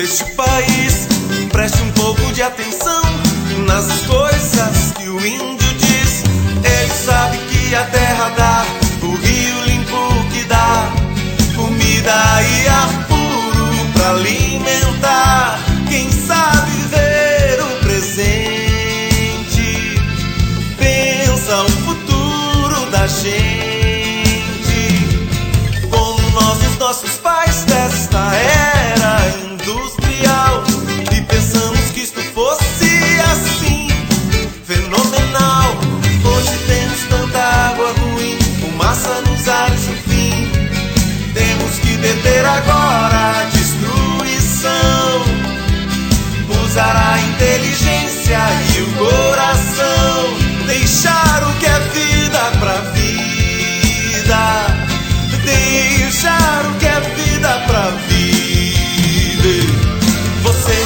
deste país. Preste um pouco de atenção nas coisas que o índio diz. Ele sabe que a terra dá, o rio limpo que dá comida e ar puro pra alimentar. Quem sabe ver o presente pensa o futuro da gente. Como nós, os nossos pais desta era industrial, e pensamos que isto fosse assim, fenomenal. Hoje temos tanta água ruim, fumaça nos ares, enfim. Temos que deter agora a destruição, usar a inteligência e o coração, deixar o que é vida pra vida, deixar o que é vida pra vida. Você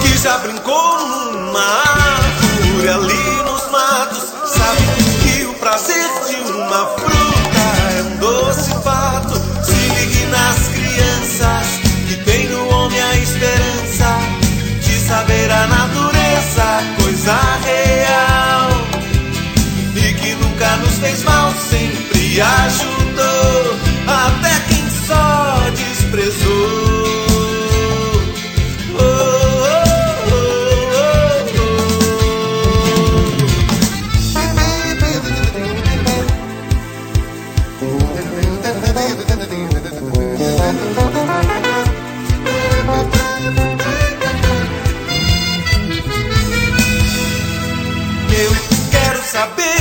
que já brincou numa árvore ali nos matos, sabe que o prazer de uma fruta é um doce fato. Se ligue nas crianças que tem no homem a esperança de saber a natureza, coisa real, e que nunca nos fez mal, sempre ajudou até quem só desprezou. Eu quero saber